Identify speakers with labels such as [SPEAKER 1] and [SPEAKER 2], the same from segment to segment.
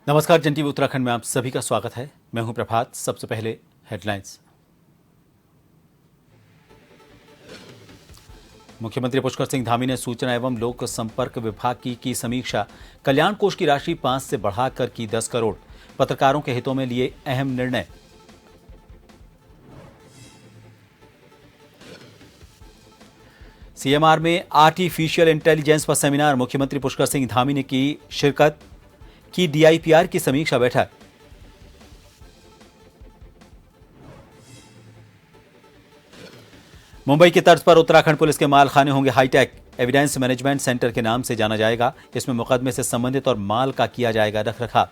[SPEAKER 1] नमस्कार, जन टीवी उत्तराखंड में आप सभी का स्वागत है। मैं हूं प्रभात। सबसे पहले हेडलाइंस। मुख्यमंत्री पुष्कर सिंह धामी ने सूचना एवं लोक संपर्क विभाग की समीक्षा। कल्याण कोष की राशि 5 से बढ़ाकर की 10 करोड़। पत्रकारों के हितों में लिए अहम निर्णय। सीएमआर में आर्टिफिशियल इंटेलिजेंस पर सेमिनार। मुख्यमंत्री पुष्कर सिंह धामी ने की शिरकत। की डीआईपीआर की समीक्षा बैठक। मुंबई की तर्ज पर उत्तराखंड पुलिस के मालखाने होंगे हाईटेक। एविडेंस मैनेजमेंट सेंटर के नाम से जाना जाएगा। इसमें मुकदमे से संबंधित और माल का किया जाएगा रखरखाव।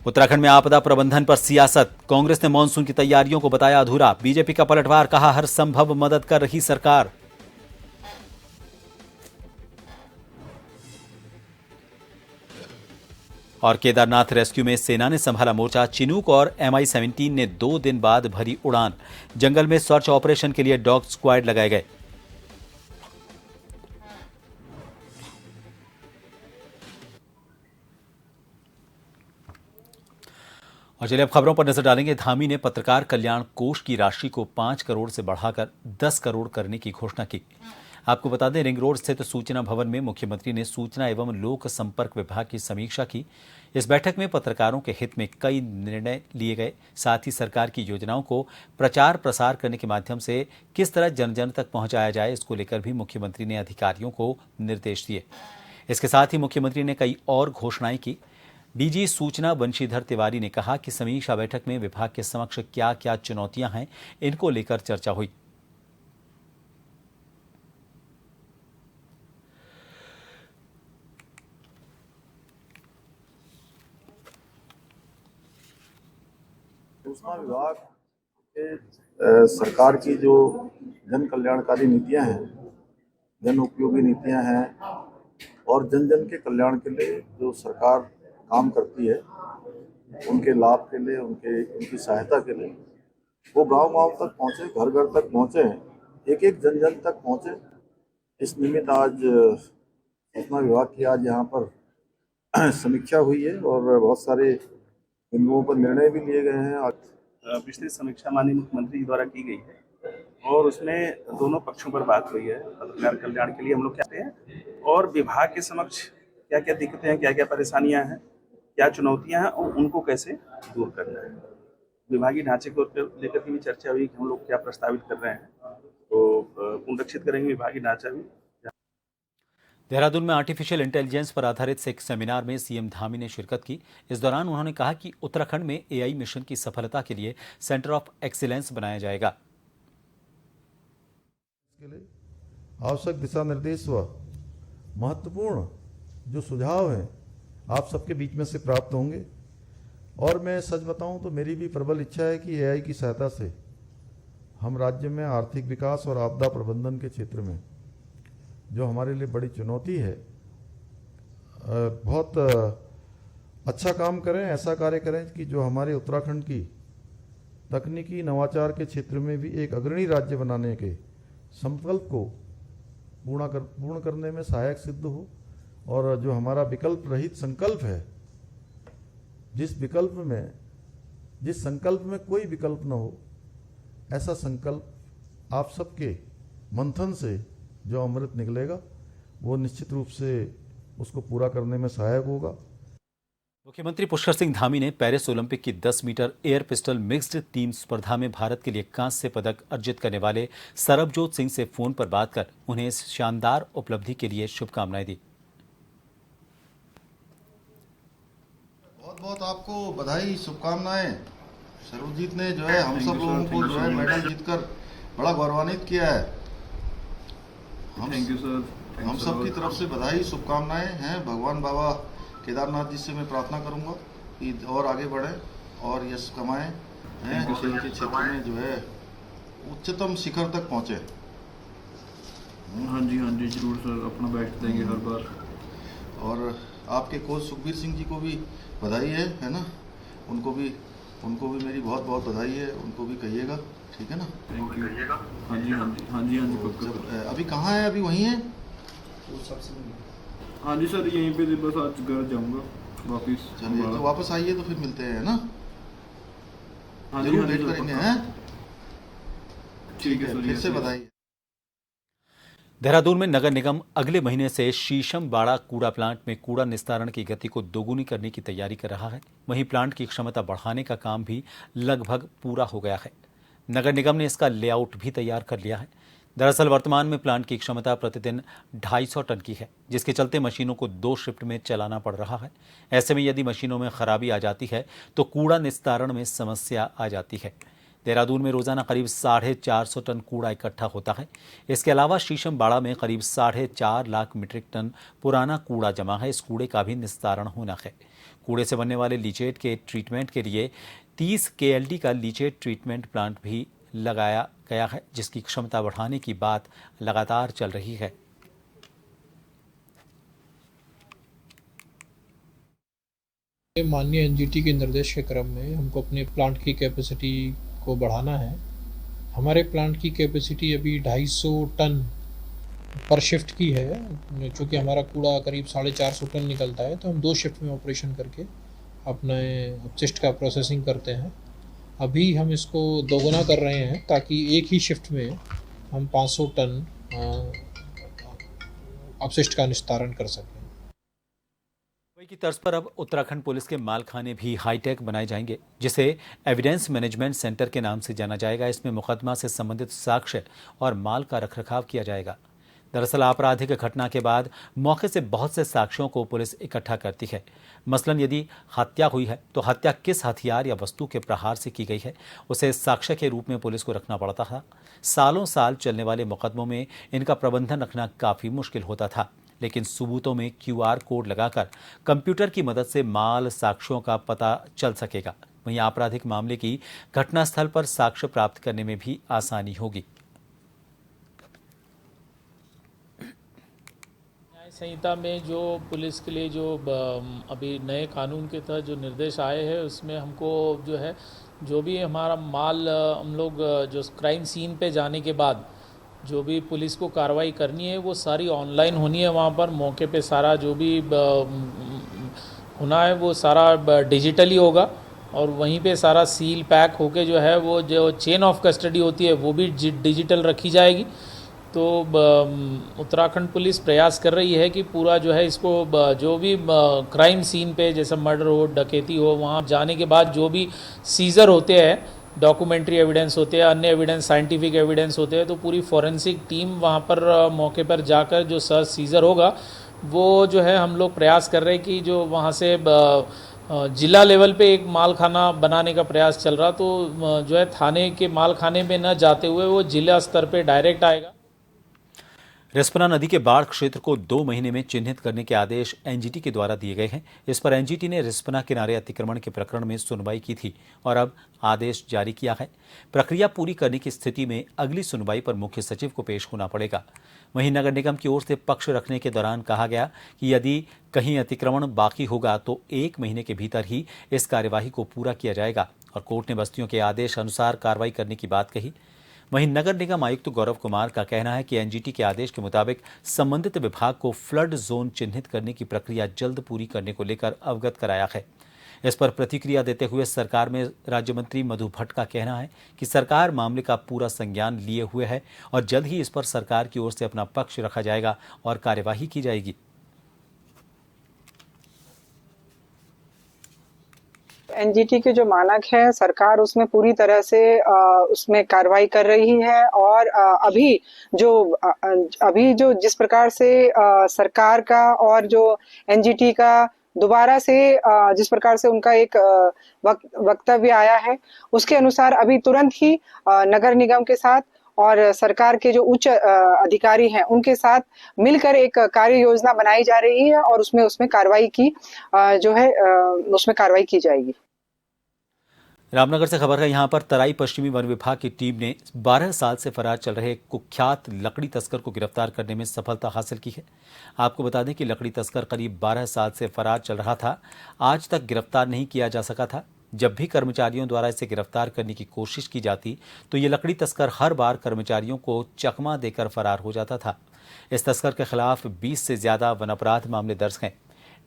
[SPEAKER 1] उत्तराखंड में आपदा प्रबंधन पर सियासत। कांग्रेस ने मानसून की तैयारियों को बताया अधूरा। बीजेपी का पलटवार, कहा हर संभव मदद कर रही सरकार। और केदारनाथ रेस्क्यू में सेना ने संभाला मोर्चा। चिनूक और MI-17 ने 2 दिन बाद भरी उड़ान। जंगल में सर्च ऑपरेशन के लिए डॉग स्क्वाड लगाए गए। और चलिए अब खबरों पर नजर डालेंगे। धामी ने पत्रकार कल्याण कोष की राशि को 5 करोड़ से बढ़ाकर 10 करोड़ करने की घोषणा की। आपको बता दें, रिंग रोड स्थित सूचना भवन में मुख्यमंत्री ने सूचना एवं लोक संपर्क विभाग की समीक्षा की। इस बैठक में पत्रकारों के हित में कई निर्णय लिए गए। साथ ही सरकार की योजनाओं को प्रचार प्रसार करने के माध्यम से किस तरह जन जन तक पहुंचाया जाए, इसको लेकर भी मुख्यमंत्री ने अधिकारियों को निर्देश दिए। इसके साथ ही मुख्यमंत्री ने कई और घोषणाएं की। डीजी सूचना वंशीधर तिवारी ने कहा कि समीक्षा बैठक में विभाग के समक्ष क्या क्या चुनौतियां हैं, इनको लेकर चर्चा हुई।
[SPEAKER 2] सूचना विभाग के सरकार की जो जन कल्याणकारी नीतियां हैं, जन उपयोगी नीतियां हैं और जन जन के कल्याण के लिए जो सरकार काम करती है, उनके लाभ के लिए, उनकी सहायता के लिए वो गांव-गांव तक पहुंचे, घर घर तक पहुंचे, एक एक जन जन तक पहुंचे। इस निमित्त आज सूचना विभाग की आज यहाँ पर समीक्षा हुई है और बहुत सारे बिंदुओं पर निर्णय भी लिए गए हैं। आज
[SPEAKER 3] पिछली समीक्षा माननीय मुख्यमंत्री जी द्वारा की गई है और उसमें दोनों पक्षों पर बात हुई है। पत्रकार कल्याण के लिए हम लोग क्या हैं और विभाग के समक्ष क्या क्या दिक्कतें हैं, क्या क्या परेशानियां हैं, क्या चुनौतियां हैं और उनको कैसे दूर करना है। विभागीय ढांचे को लेकर के भी चर्चा हुई कि हम लोग क्या प्रस्तावित कर रहे हैं, तो पुनरीक्षित करेंगे विभागीय ढांचा भी।
[SPEAKER 1] देहरादून में आर्टिफिशियल इंटेलिजेंस पर आधारित एक सेमिनार में सीएम धामी ने शिरकत की। इस दौरान उन्होंने कहा कि उत्तराखंड में AI मिशन की सफलता के लिए सेंटर ऑफ एक्सीलेंस बनाया जाएगा।
[SPEAKER 4] इसके लिए आवश्यक दिशा निर्देश व महत्वपूर्ण जो सुझाव हैं आप सबके बीच में से प्राप्त होंगे। और मैं सच बताऊं तो मेरी भी प्रबल इच्छा है कि AI की सहायता से हम राज्य में आर्थिक विकास और आपदा प्रबंधन के क्षेत्र में जो हमारे लिए बड़ी चुनौती है, बहुत अच्छा काम करें, ऐसा कार्य करें कि जो हमारे उत्तराखंड की तकनीकी नवाचार के क्षेत्र में भी एक अग्रणी राज्य बनाने के संकल्प को पूर्ण करने में सहायक सिद्ध हो। और जो हमारा विकल्प रहित संकल्प है, जिस संकल्प में कोई विकल्प न हो, ऐसा संकल्प आप सबके मंथन से जो अमृत निकलेगा वो निश्चित रूप से उसको पूरा करने में सहायक होगा।
[SPEAKER 1] मुख्यमंत्री पुष्कर सिंह धामी ने पेरिस ओलंपिक की 10 metre air pistol mixed team स्पर्धा में भारत के लिए कांस्य पदक अर्जित करने वाले सरबजोत सिंह से फोन पर बात कर उन्हें इस शानदार उपलब्धि के लिए शुभकामनाएं दी।
[SPEAKER 5] बहुत बहुत आपको बधाई, शुभकामनाएं। सर्वजीत ने जो है हम सब लोगों को जो है मेडल जीतकर बड़ा गौरवान्वित किया है।
[SPEAKER 3] Thank you sir.
[SPEAKER 5] हम सब की तरफ से बधाई, शुभकामनाएं हैं। भगवान बाबा केदारनाथ जी से मैं प्रार्थना करूंगा कि और आगे बढ़े और यश कमाएं हैं, खेल के क्षेत्र में जो है उच्चतम शिखर तक पहुंचे।
[SPEAKER 6] हाँ जी जरूर सर, अपना बेस्ट देंगे हर बार।
[SPEAKER 5] और आपके कोच सुखबीर सिंह जी को भी बधाई है ना, उनको भी उनको भी मेरी बहुत बहुत बधाई है, उनको भी कहिएगा, ठीक है ना।
[SPEAKER 6] Thank you. हाँ जी हाँ जी हाँ जी हाँ जी पक्का।
[SPEAKER 5] अभी कहाँ है? अभी वहीं है?
[SPEAKER 6] हाँ जी सर, यहीं पे बस आज घर जाऊँगा वापिस।
[SPEAKER 5] चलिए, तो वापस आइए तो फिर मिलते हैं ना।
[SPEAKER 6] हाँ जी
[SPEAKER 5] जरूर
[SPEAKER 6] हाँ जी
[SPEAKER 5] वेट
[SPEAKER 6] सर,
[SPEAKER 5] करेंगे,
[SPEAKER 6] पक्का।
[SPEAKER 5] हैं? ठीक है,
[SPEAKER 6] सर,
[SPEAKER 5] फिर
[SPEAKER 6] यस,
[SPEAKER 5] से
[SPEAKER 6] यस।
[SPEAKER 5] बधाई।
[SPEAKER 1] देहरादून में नगर निगम अगले महीने से शीशम बाड़ा कूड़ा प्लांट में कूड़ा निस्तारण की गति को दोगुनी करने की तैयारी कर रहा है। वहीं प्लांट की क्षमता बढ़ाने का काम भी लगभग पूरा हो गया है। नगर निगम ने इसका लेआउट भी तैयार कर लिया है। दरअसल वर्तमान में प्लांट की क्षमता प्रतिदिन 250 टन की है, जिसके चलते मशीनों को 2 शिफ्ट में चलाना पड़ रहा है। ऐसे में यदि मशीनों में खराबी आ जाती है तो कूड़ा निस्तारण में समस्या आ जाती है। देहरादून में रोजाना करीब 450 टन कूड़ा इकट्ठा होता है। इसके अलावा शीशम बाड़ा में करीब 4.5 लाख मीट्रिक टन पुराना कूड़ा जमा है। इस कूड़े का भी निस्तारण होना है। कूड़े से बनने वाले लीचेट के ट्रीटमेंट के लिए 30 KLD का लीचेट ट्रीटमेंट प्लांट भी लगाया गया है, जिसकी क्षमता बढ़ाने की बात लगातार चल रही है।
[SPEAKER 7] माननीय एनजीटी के निर्देश के क्रम में हमको अपने प्लांट की कैपेसिटी को बढ़ाना है। हमारे प्लांट की कैपेसिटी अभी 250 टन पर शिफ्ट की है। चूँकि हमारा कूड़ा करीब 450 टन निकलता है, तो हम 2 शिफ्ट में ऑपरेशन करके अपने अपशिष्ट का प्रोसेसिंग करते हैं। अभी हम इसको दोगुना कर रहे हैं ताकि एक ही शिफ्ट में हम 500 टन अपशिष्ट का निस्तारण कर सकें।
[SPEAKER 1] मुंबई की तर्ज पर अब उत्तराखंड पुलिस के मालखाने भी हाईटेक बनाए जाएंगे, जिसे एविडेंस मैनेजमेंट सेंटर के नाम से जाना जाएगा। इसमें मुकदमा से संबंधित साक्ष्य और माल का रखरखाव किया जाएगा। दरअसल आपराधिक घटना के बाद मौके से बहुत से साक्ष्यों को पुलिस इकट्ठा करती है। मसलन यदि हत्या हुई है तो हत्या किस हथियार या वस्तु के प्रहार से की गई है, उसे साक्ष्य के रूप में पुलिस को रखना पड़ता था। सालों साल चलने वाले मुकदमों में इनका प्रबंधन रखना काफ़ी मुश्किल होता था, लेकिन सबूतों में QR कोड लगाकर कंप्यूटर की मदद से माल साक्ष्यों का पता चल सकेगा। वहीं आपराधिक मामले की घटनास्थल पर साक्ष्य प्राप्त करने में भी आसानी होगी।
[SPEAKER 8] संहिता में जो पुलिस के लिए जो अभी नए कानून के तहत जो निर्देश आए हैं, उसमें हमको जो है जो भी हमारा माल हम लोग जो क्राइम सीन पे जाने के बाद जो भी पुलिस को कार्रवाई करनी है वो सारी ऑनलाइन होनी है। वहाँ पर मौके पे सारा जो भी होना है वो सारा डिजिटली होगा और वहीं पे सारा सील पैक होके जो है वो जो चेन ऑफ कस्टडी होती है वो भी डिजिटल रखी जाएगी। तो उत्तराखंड पुलिस प्रयास कर रही है कि पूरा जो है इसको जो भी क्राइम सीन पे जैसे मर्डर हो, डकैती हो, वहाँ जाने के बाद जो भी सीजर होते हैं, डॉक्यूमेंट्री एविडेंस होते हैं, अन्य एविडेंस, साइंटिफिक एविडेंस होते हैं, तो पूरी फॉरेंसिक टीम वहाँ पर मौके पर जाकर जो सर्च सीजर होगा वो जो है हम लोग प्रयास कर रहे हैं कि जो वहाँ से जिला लेवल पे एक माल खाना बनाने का प्रयास चल रहा, तो जो है थाने के माल खाने में न जाते हुए वो जिला स्तर पे डायरेक्ट आएगा।
[SPEAKER 1] रिस्पना नदी के बाढ़ क्षेत्र को 2 महीने में चिन्हित करने के आदेश एनजीटी के द्वारा दिए गए हैं। इस पर एनजीटी ने रिस्पना किनारे अतिक्रमण के प्रकरण में सुनवाई की थी और अब आदेश जारी किया है। प्रक्रिया पूरी करने की स्थिति में अगली सुनवाई पर मुख्य सचिव को पेश होना पड़ेगा। वहीं नगर निगम की ओर से पक्ष रखने के दौरान कहा गया कि यदि कहीं अतिक्रमण बाकी होगा तो 1 महीने के भीतर ही इस कार्यवाही को पूरा किया जाएगा और कोर्ट ने बस्तियों के आदेश अनुसार कार्रवाई करने की बात कही। वहीं नगर निगम आयुक्त गौरव कुमार का कहना है कि एनजीटी के आदेश के मुताबिक संबंधित विभाग को फ्लड जोन चिन्हित करने की प्रक्रिया जल्द पूरी करने को लेकर अवगत कराया है। इस पर प्रतिक्रिया देते हुए सरकार में राज्य मंत्री मधु भट्ट का कहना है कि सरकार मामले का पूरा संज्ञान लिए हुए है और जल्द ही इस पर सरकार की ओर से अपना पक्ष रखा जाएगा और कार्यवाही की जाएगी।
[SPEAKER 9] एनजीटी के जो मानक है सरकार उसमें पूरी तरह से उसमें कार्रवाई कर रही है और अभी जो जिस प्रकार से सरकार का और जो एनजीटी का दोबारा से जिस प्रकार से उनका एक वक्तव्य आया है उसके अनुसार अभी तुरंत ही नगर निगम के साथ और सरकार के जो उच्च अधिकारी हैं उनके साथ मिलकर एक कार्य योजना बनाई जा रही है और उसमें कार्रवाई की उसमें कार्रवाई की जाएगी।
[SPEAKER 1] रामनगर से खबर है। यहाँ पर तराई पश्चिमी वन विभाग की टीम ने 12 साल से फरार चल रहे कुख्यात लकड़ी तस्कर को गिरफ्तार करने में सफलता हासिल की है। आपको बता दें कि लकड़ी तस्कर करीब 12 साल से फरार चल रहा था। आज तक गिरफ्तार नहीं किया जा सका था। जब भी कर्मचारियों द्वारा इसे गिरफ्तार करने की कोशिश की जाती तो ये लकड़ी तस्कर हर बार कर्मचारियों को चकमा देकर फरार हो जाता था। इस तस्कर के खिलाफ 20 से ज्यादा वन अपराध मामले दर्ज हैं।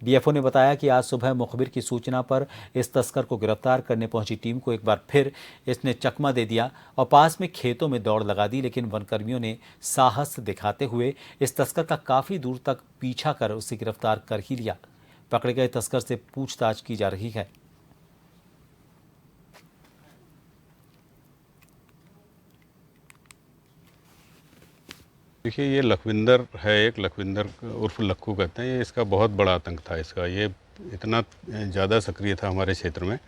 [SPEAKER 1] डीएफओ ने बताया कि आज सुबह मुखबिर की सूचना पर इस तस्कर को गिरफ्तार करने पहुंची टीम को एक बार फिर इसने चकमा दे दिया और पास में खेतों में दौड़ लगा दी, लेकिन वनकर्मियों ने साहस दिखाते हुए इस तस्कर का काफी दूर तक पीछा कर उसे गिरफ्तार कर ही लिया। पकड़े गए तस्कर से पूछताछ की जा रही है।
[SPEAKER 10] देखिए, ये लखविंदर है, एक लखविंदर उर्फ लक्खू कहते हैं। ये इसका बहुत बड़ा आतंक था इसका। ये इतना ज़्यादा सक्रिय था हमारे क्षेत्र में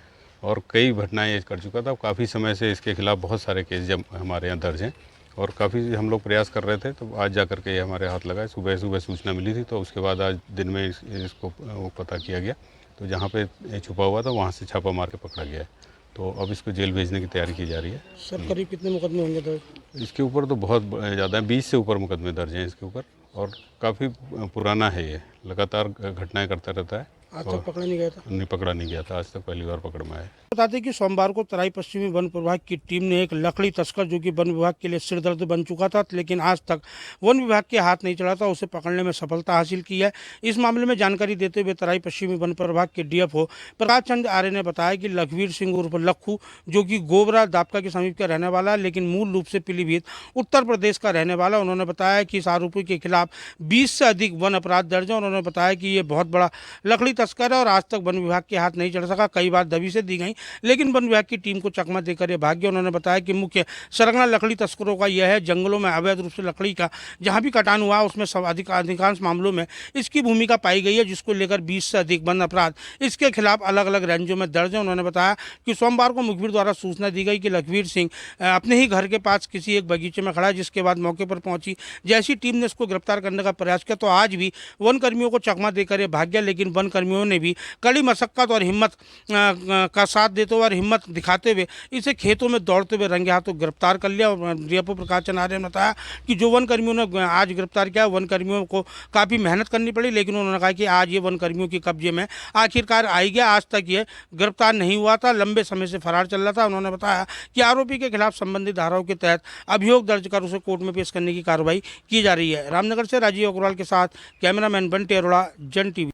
[SPEAKER 10] और कई घटनाएं ये कर चुका था। काफ़ी समय से इसके खिलाफ बहुत सारे केस जब हमारे यहाँ दर्ज हैं और काफ़ी हम लोग प्रयास कर रहे थे, तो आज जा कर के ये हमारे हाथ लगा। सुबह सुबह सूचना मिली थी, तो उसके बाद आज दिन में इसको वो पता किया गया। तो जहाँ पे ये छुपा हुआ था वहाँ से छापा मार के पकड़ा गया है। तो अब इसको जेल भेजने की तैयारी की जा रही है।
[SPEAKER 11] सर, करीब कितने मुकदमे होंगे दर्ज?
[SPEAKER 10] इसके ऊपर तो बहुत ज़्यादा है, 20 से ऊपर मुकदमे दर्ज हैं इसके ऊपर और काफ़ी पुराना है। ये लगातार घटनाएं करता रहता है।
[SPEAKER 11] आज तक पकड़ा नहीं गया था?
[SPEAKER 10] नहीं पकड़ा नहीं गया था, आज तक पहली बार पकड़ में आया।
[SPEAKER 11] बताते कि सोमवार को तराई पश्चिमी वन विभाग की टीम ने एक लकड़ी तस्कर जो कि वन विभाग के लिए सिरदर्द बन चुका था, लेकिन आज तक वन विभाग के हाथ नहीं चला था, उसे पकड़ने में सफलता हासिल की है। इस मामले में जानकारी देते हुए तराई पश्चिमी वन विभाग के डीएफओ प्रकाश चंद आर्य ने बताया कि लखवीर सिंह उर्फ लक्खू, जो कि गोबरा दापका के समीप का रहने वाला है, लेकिन मूल रूप से पीलीभीत उत्तर प्रदेश का रहने वाला। उन्होंने बताया कि इस आरोपी के खिलाफ 20 से अधिक वन अपराध दर्ज है। उन्होंने बताया कि ये बहुत बड़ा लकड़ी तस्कर है और आज तक वन विभाग के हाथ नहीं चढ़ सका। कई बार दबी से दी गई, लेकिन वन विभाग की टीम को चकमा देकर ये भाग गया। उन्होंने बताया कि मुख्य सरगना लकड़ी तस्करों का यह है, जंगलों में अवैध रूप से लकड़ी का जहां भी कटान हुआ उसमें अधिकांश मामलों में इसकी भूमिका पाई गई है, जिसको लेकर 20 से अधिक वन अपराध इसके खिलाफ अलग अलग रेंजों में दर्ज है। उन्होंने बताया कि सोमवार को मुखबिर द्वारा सूचना दी गई कि लखवीर सिंह अपने ही घर के पास किसी एक बगीचे में खड़ा है, जिसके बाद मौके पर पहुंची जैसी टीम ने इसको गिरफ्तार करने का प्रयास किया तो आज भी वन कर्मियों को चकमा देकर ये भाग गया। लेकिन वन कर्मियों ने भी कड़ी मशक्कत और हिम्मत का साथ देते हुए और हिम्मत दिखाते हुए इसे खेतों में दौड़ते हुए रंगे हाथों गिरफ्तार कर लिया। और डीएफओ प्रकाश चंद आर्य ने बताया कि जो वन कर्मियों ने आज गिरफ्तार किया, वन कर्मियों को काफ़ी मेहनत करनी पड़ी, लेकिन उन्होंने कहा कि आज ये वन कर्मियों के कब्जे में आखिरकार आई गया। आज तक ये गिरफ्तार नहीं हुआ था, लंबे समय से फरार चल रहा था। उन्होंने बताया कि आरोपी के खिलाफ संबंधित धाराओं के तहत अभियोग दर्ज कर उसे कोर्ट में पेश करने की कार्रवाई की जा रही है। रामनगर से राजीव अग्रवाल के साथ कैमरामैन बंटी अरोड़ा, जन टीवी।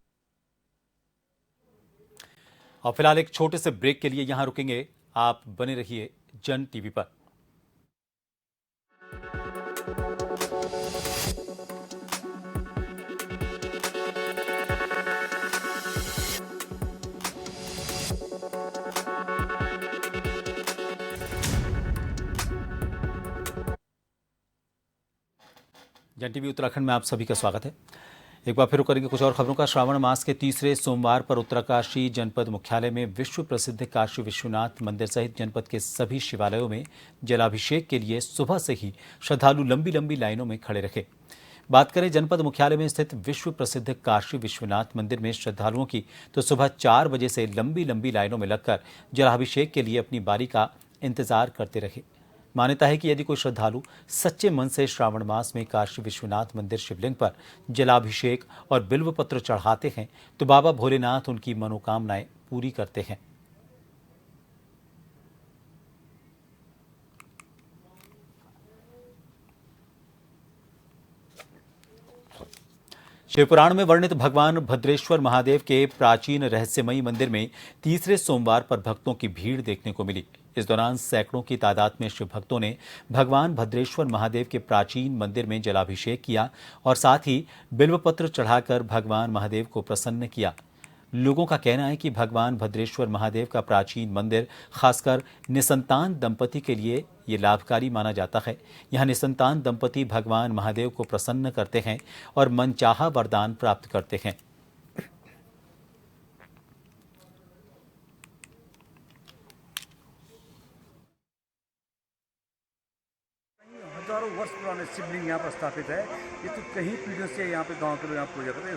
[SPEAKER 1] और फिलहाल एक छोटे से ब्रेक के लिए यहां रुकेंगे। आप बने रहिए जन टीवी पर। जन टीवी उत्तराखंड में आप सभी का स्वागत है। एक बार फिर करेंगे कुछ और खबरों का। श्रावण मास के तीसरे सोमवार पर उत्तरकाशी जनपद मुख्यालय में विश्व प्रसिद्ध काशी विश्वनाथ मंदिर सहित जनपद के सभी शिवालयों में जलाभिषेक के लिए सुबह से ही श्रद्धालु लंबी लंबी लाइनों में खड़े रहे। बात करें जनपद मुख्यालय में स्थित विश्व प्रसिद्ध काशी विश्वनाथ मंदिर में श्रद्धालुओं की, तो सुबह 4 बजे से लंबी लंबी लाइनों में लगकर जलाभिषेक के लिए अपनी बारी का इंतजार करते रहे। मान्यता है कि यदि कोई श्रद्धालु सच्चे मन से श्रावण मास में काशी विश्वनाथ मंदिर शिवलिंग पर जलाभिषेक और बिल्व पत्र चढ़ाते हैं तो बाबा भोलेनाथ उनकी मनोकामनाएं पूरी करते हैं। शिवपुराण में वर्णित भगवान भद्रेश्वर महादेव के प्राचीन रहस्यमयी मंदिर में तीसरे सोमवार पर भक्तों की भीड़ देखने को मिली। इस दौरान सैकड़ों की तादाद में शिव भक्तों ने भगवान भद्रेश्वर महादेव के प्राचीन मंदिर में जलाभिषेक किया और साथ ही बिल्वपत्र चढ़ाकर भगवान महादेव को प्रसन्न किया। लोगों का कहना है कि भगवान भद्रेश्वर महादेव का प्राचीन मंदिर खासकर निसंतान दंपति के लिए ये लाभकारी माना जाता है। यहाँ निसंतान दंपति भगवान महादेव को प्रसन्न करते हैं और मनचाहा वरदान प्राप्त करते हैं।
[SPEAKER 12] हजारों वर्ष पुराने शिवलिंग यहाँ पर स्थापित है। ये तो कहीं पीढ़ियों से यहाँ पे गांव के लोग यहाँ पूजा करते हैं।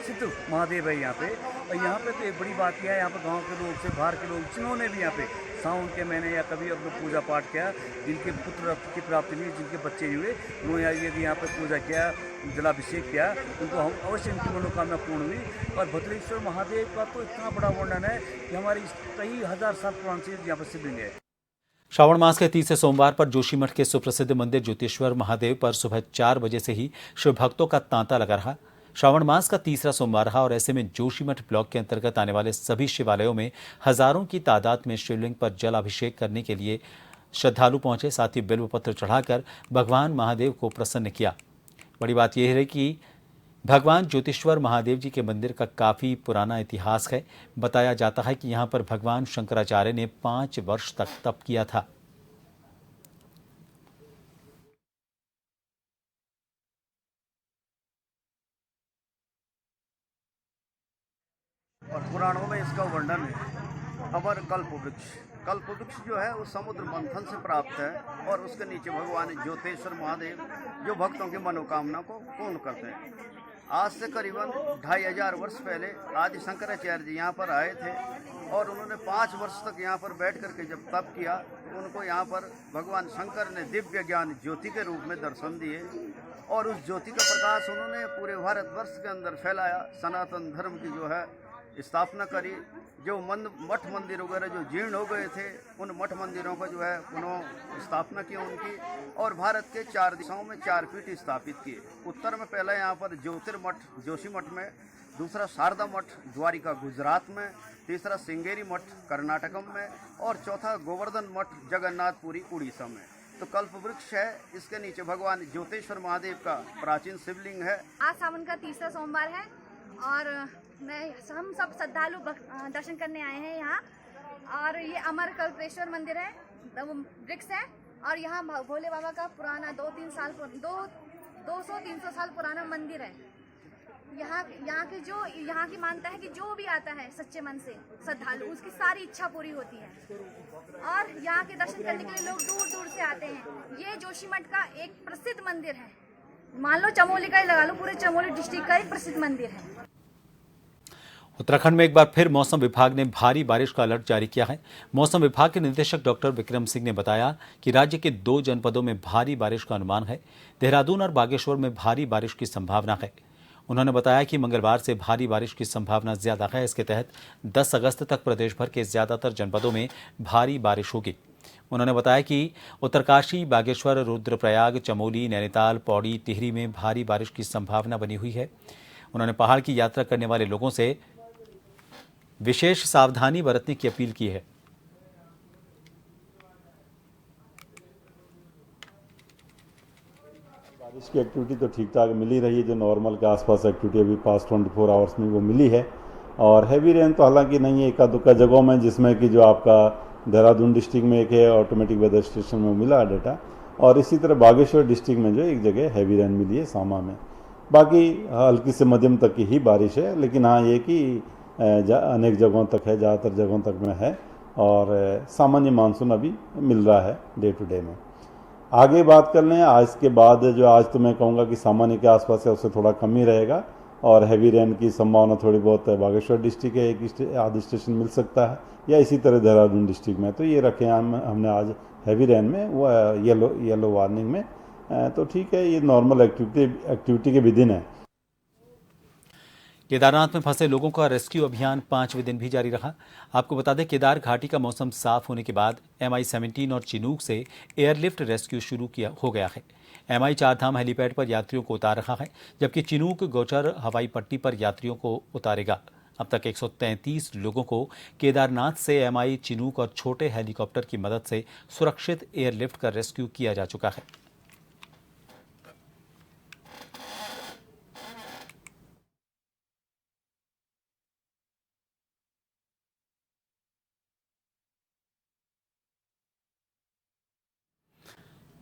[SPEAKER 12] सिद्ध महादेव है यहाँ पे। और यहाँ पे तो एक बड़ी बात यह है, यहाँ पर गांव के लोग से बाहर के लोग जिन्होंने भी यहाँ पे सावन के महीने या कभी अपना पूजा पाठ किया, जिनके पुत्र की प्राप्ति नहीं, जिनके बच्चे हुए, उन्होंने यदि यहाँ पे पूजा किया, जलाभिषेक किया, उनको हम अवश्य उनकी मनोकामना पूर्ण हुई। और भद्रेश्वर महादेव का तो इतना बड़ा वर्णन है कि हमारी कई हजार साल पुराने से यहाँ पर शिवलिंग है।
[SPEAKER 1] श्रावण मास के तीसरे सोमवार पर जोशीमठ के सुप्रसिद्ध मंदिर ज्योतिश्वर महादेव पर सुबह 4 बजे से ही शिव भक्तों का तांता लगा रहा। श्रावण मास का तीसरा सोमवार रहा और ऐसे में जोशीमठ ब्लॉक के अंतर्गत आने वाले सभी शिवालयों में हजारों की तादाद में शिवलिंग पर जल अभिषेक करने के लिए श्रद्धालु पहुंचे। साथ ही बिल्वपत्र चढ़ाकर भगवान महादेव को प्रसन्न किया। बड़ी बात यह है कि भगवान ज्योतिश्वर महादेव जी के मंदिर का काफी पुराना इतिहास है। बताया जाता है कि यहाँ पर भगवान शंकराचार्य ने 5 वर्ष तक तप किया था।
[SPEAKER 12] और पुराणों में इसका वर्णन है। अमर कल्प वृक्ष जो है वो समुद्र मंथन से प्राप्त है और उसके नीचे भगवान ज्योतिश्वर महादेव जो भक्तों की मनोकामना को पूर्ण करते हैं। आज से करीबन 2500 वर्ष पहले आदि शंकराचार्य जी यहाँ पर आए थे और उन्होंने 5 वर्ष तक यहाँ पर बैठ करके जब तप किया तो उनको यहाँ पर भगवान शंकर ने दिव्य ज्ञान ज्योति के रूप में दर्शन दिए और उस ज्योति का प्रकाश उन्होंने पूरे भारतवर्ष के अंदर फैलाया। सनातन धर्म की जो है स्थापना करी। जो मठ मंदिर वगैरह जो जीर्ण हो गए थे उन मठ मंदिरों का जो है पुनः स्थापना की उनकी और भारत के 4 दिशाओं में 4 पीठ स्थापित किए। उत्तर में पहला यहाँ पर ज्योतिर्मठ जोशीमठ में, दूसरा शारदा मठ द्वारिका गुजरात में, तीसरा श्रृंगेरी मठ कर्नाटकम में और चौथा गोवर्धन मठ जगन्नाथपुरी उड़ीसा में। तो कल्प वृक्ष है, इसके नीचे भगवान ज्योतिश्वर महादेव का प्राचीन शिवलिंग है।
[SPEAKER 13] आज सावन का तीसरा सोमवार है और हम सब श्रद्धालु दर्शन करने आए हैं यहाँ। और ये अमर कल्पेश्वर मंदिर है, वृक्ष है और यहाँ भोले बाबा का पुराना 200-300 साल पुराना मंदिर है। यहाँ की मानता है कि जो भी आता है सच्चे मन से श्रद्धालु उसकी सारी इच्छा पूरी होती है और यहाँ के दर्शन करने के लिए लोग दूर दूर से आते हैं। ये जोशीमठ का एक प्रसिद्ध मंदिर है, मान लो चमोली का ही लगा लो, पूरे चमोली डिस्ट्रिक्ट का एक प्रसिद्ध मंदिर है।
[SPEAKER 1] उत्तराखंड में एक बार फिर मौसम विभाग ने भारी बारिश का अलर्ट जारी किया है। मौसम विभाग के निदेशक डॉक्टर विक्रम सिंह ने बताया कि राज्य के 2 जनपदों में भारी बारिश का अनुमान है। देहरादून और बागेश्वर में भारी बारिश की संभावना है। उन्होंने बताया कि मंगलवार से भारी बारिश की संभावना ज्यादा है। इसके तहत 10 अगस्त तक प्रदेश भर के ज्यादातर जनपदों में भारी बारिश होगी। उन्होंने बताया कि उत्तरकाशी, बागेश्वर, रुद्रप्रयाग, चमोली, नैनीताल, पौड़ी, टिहरी में भारी बारिश की संभावना बनी हुई है। उन्होंने पहाड़ की यात्रा करने वाले लोगों से विशेष सावधानी बरतने की अपील की है।
[SPEAKER 14] बारिश की एक्टिविटी तो ठीक ठाक मिल ही रही है, जो नॉर्मल के आसपास एक्टिविटी अभी पास 24 आवर्स में वो मिली है। और हैवी रेन तो हालांकि नहीं है, एका दुक्का जगहों में, जिसमें कि जो आपका देहरादून डिस्ट्रिक्ट में एक है, ऑटोमेटिक वेदर स्टेशन में मिला डेटा, और इसी तरह बागेश्वर डिस्ट्रिक्ट में जो एक जगह हैवी रेन मिली है सामा में। बाकी हल्की से मध्यम तक की ही बारिश है, लेकिन हाँ ये कि अनेक जगहों तक है, ज़्यादातर जगहों तक में है और सामान्य मानसून अभी मिल रहा है डे टू डे में। आगे बात कर लें आज के बाद, जो आज तो मैं कहूँगा कि सामान्य के आसपास है उससे थोड़ा कम ही रहेगा और हैवी रेन की संभावना थोड़ी बहुत है। बागेश्वर डिस्ट्रिक्ट है, एक आधी स्टेशन मिल सकता है, या इसी तरह देहरादून डिस्ट्रिक्ट में। तो ये रखे हमने आज हैवी रेन में, वो येलो वार्निंग में। तो ठीक है, ये नॉर्मल एक्टिविटी के विदिन है।
[SPEAKER 1] केदारनाथ में फंसे लोगों का रेस्क्यू अभियान 5वें दिन भी जारी रहा। आपको बता दें, केदार घाटी का मौसम साफ होने के बाद MI-17 और चिनूक से एयरलिफ्ट रेस्क्यू शुरू हो गया है। MI 4 धाम हेलीपैड पर यात्रियों को उतार रहा है, जबकि चिनूक गौचर हवाई पट्टी पर यात्रियों को उतारेगा। अब तक 133 लोगों को केदारनाथ से MI चिनूक और छोटे हेलीकॉप्टर की मदद से सुरक्षित एयरलिफ्ट कर रेस्क्यू किया जा चुका है।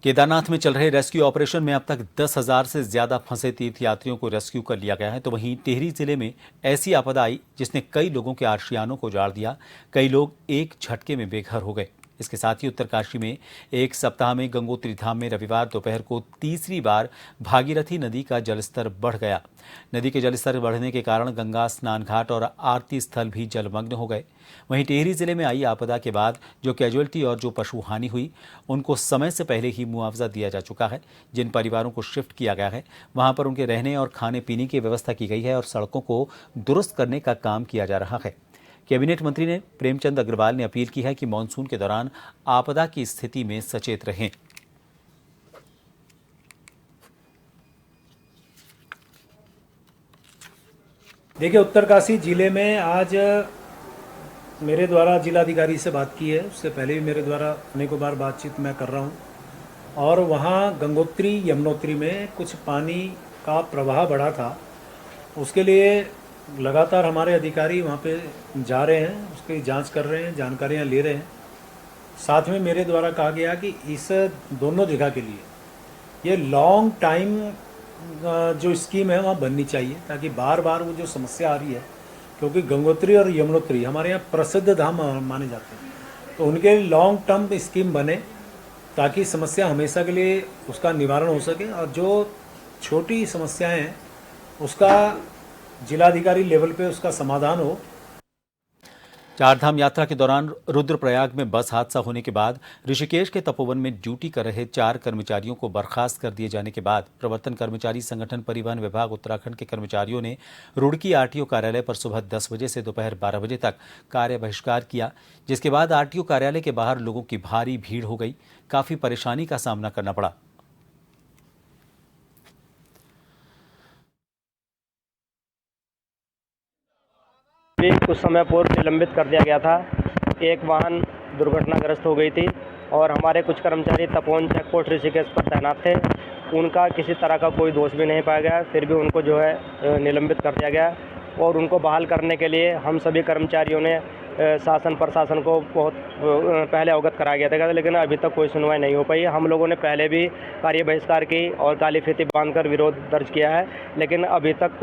[SPEAKER 1] केदारनाथ में चल रहे रेस्क्यू ऑपरेशन में अब तक 10,000 से ज्यादा फंसे तीर्थयात्रियों को रेस्क्यू कर लिया गया है। तो वहीं टिहरी जिले में ऐसी आपदा आई जिसने कई लोगों के आशियानों को उजाड़ दिया। कई लोग एक झटके में बेघर हो गए। इसके साथ ही उत्तरकाशी में एक सप्ताह में गंगोत्री धाम में रविवार दोपहर को तीसरी बार भागीरथी नदी का जलस्तर बढ़ गया। नदी के जलस्तर बढ़ने के कारण गंगा स्नान घाट और आरती स्थल भी जलमग्न हो गए। वहीं टिहरी जिले में आई आपदा के बाद जो कैजुअल्टी और जो पशु हानि हुई उनको समय से पहले ही मुआवजा दिया जा चुका है। जिन परिवारों को शिफ्ट किया गया है वहां पर उनके रहने और खाने पीने की व्यवस्था की गई है और सड़कों को दुरुस्त करने का काम किया जा रहा है। कैबिनेट मंत्री ने प्रेमचंद अग्रवाल ने अपील की है कि मानसून के दौरान आपदा की स्थिति में सचेत रहें।
[SPEAKER 15] देखिए, उत्तरकाशी जिले में आज मेरे द्वारा जिलाधिकारी से बात की है, उससे पहले भी मेरे द्वारा अनेकों बार बातचीत मैं कर रहा हूं, और वहां गंगोत्री यमुनोत्री में कुछ पानी का प्रवाह बढ़ा था। उसके लिए लगातार हमारे अधिकारी वहां पे जा रहे हैं, उसकी जांच कर रहे हैं, जानकारियां ले रहे हैं। साथ में मेरे द्वारा कहा गया कि इस दोनों जगह के लिए ये लॉन्ग टाइम जो स्कीम है वहाँ बननी चाहिए, ताकि बार बार वो जो समस्या आ रही है, क्योंकि गंगोत्री और यमुनोत्री हमारे यहाँ प्रसिद्ध धाम माने जाते हैं, तो उनके लॉन्ग टर्म स्कीम बने ताकि समस्या हमेशा के लिए उसका निवारण हो सके, और जो छोटी समस्याएं हैं उसका जिलाधिकारी लेवल पे उसका समाधान हो।
[SPEAKER 1] चारधाम यात्रा के दौरान रुद्रप्रयाग में बस हादसा होने के बाद ऋषिकेश के तपोवन में ड्यूटी कर रहे 4 कर्मचारियों को बर्खास्त कर दिए जाने के बाद प्रवर्तन कर्मचारी संगठन परिवहन विभाग उत्तराखंड के कर्मचारियों ने रुड़की आरटीओ कार्यालय पर सुबह 10 बजे से दोपहर 12 बजे तक कार्य बहिष्कार किया, जिसके बाद आरटीओ कार्यालय के बाहर लोगों की भारी भीड़ हो गई। काफी परेशानी का सामना करना पड़ा।
[SPEAKER 16] कुछ समय पूर्व निलंबित कर दिया गया था। एक वाहन दुर्घटनाग्रस्त हो गई थी और हमारे कुछ कर्मचारी तपोवन चेकपोस्ट ऋषिकेश पर तैनात थे। उनका किसी तरह का कोई दोष भी नहीं पाया गया, फिर भी उनको जो है निलंबित कर दिया गया, और उनको बहाल करने के लिए हम सभी कर्मचारियों ने शासन प्रशासन को बहुत पहले अवगत कराया गया था, लेकिन अभी तक कोई सुनवाई नहीं हो पाई। हम लोगों ने पहले भी कार्य बहिष्कार की और काली फीती बांधकर विरोध दर्ज किया है, लेकिन अभी तक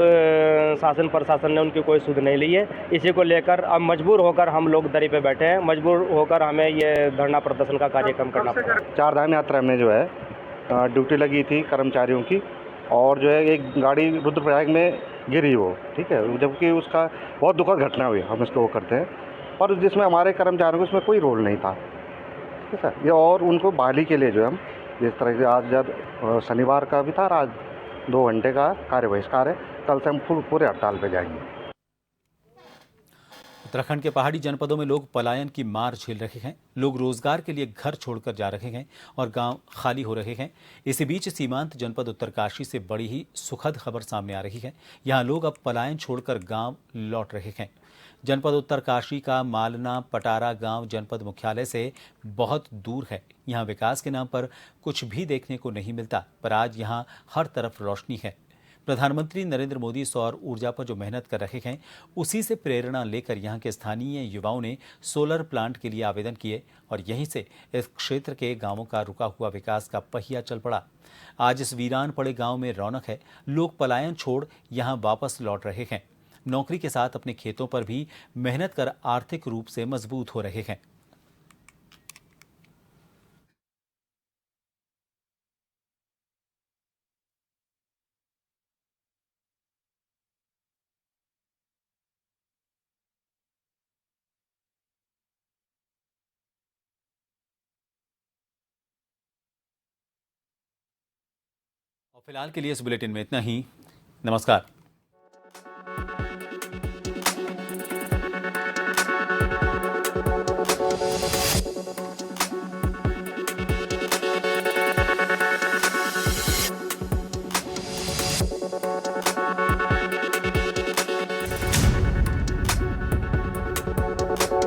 [SPEAKER 16] शासन प्रशासन ने उनकी कोई सुध नहीं ली है। इसी को लेकर अब मजबूर होकर हम लोग दरी पे बैठे हैं, मजबूर होकर हमें ये धरना प्रदर्शन का कार्यक्रम करना पड़ा।
[SPEAKER 17] चारधाम यात्रा में जो है ड्यूटी लगी थी कर्मचारियों की, और जो है एक गाड़ी रुद्रप्रयाग में गिरी वो, ठीक है, जबकि उसका बहुत दुखद घटना हुई, हम इसको वो करते हैं, और जिसमें हमारे कर्मचारियों को इसमें कोई रोल नहीं था, ठीक है। ये और उनको बहाली के लिए जो हम जिस तरह से आज जब शनिवार का भी था, आज 2 घंटे का कार्य बहिष्कार है, कल से हम पूरे हड़ताल पे जाएंगे।
[SPEAKER 1] उत्तराखंड के पहाड़ी जनपदों में लोग पलायन की मार झेल रहे हैं। लोग रोजगार के लिए घर छोड़कर जा रहे हैं और गांव खाली हो रहे हैं। इसी बीच सीमांत जनपद उत्तरकाशी से बड़ी ही सुखद खबर सामने आ रही है। यहां लोग अब पलायन छोड़कर गांव लौट रहे हैं। जनपद उत्तरकाशी का मालना पटारा गांव जनपद मुख्यालय से बहुत दूर है। यहां विकास के नाम पर कुछ भी देखने को नहीं मिलता, पर आज यहां हर तरफ रोशनी है। प्रधानमंत्री नरेंद्र मोदी सौर ऊर्जा पर जो मेहनत कर रहे हैं, उसी से प्रेरणा लेकर यहां के स्थानीय युवाओं ने सोलर प्लांट के लिए आवेदन किए और यहीं से इस क्षेत्र के गांवों का रुका हुआ विकास का पहिया चल पड़ा। आज इस वीरान पड़े गांव में रौनक है। लोग पलायन छोड़ यहां वापस लौट रहे हैं। नौकरी के साथ अपने खेतों पर भी मेहनत कर आर्थिक रूप से मजबूत हो रहे हैं। और फिलहाल के लिए इस बुलेटिन में इतना ही। नमस्कार।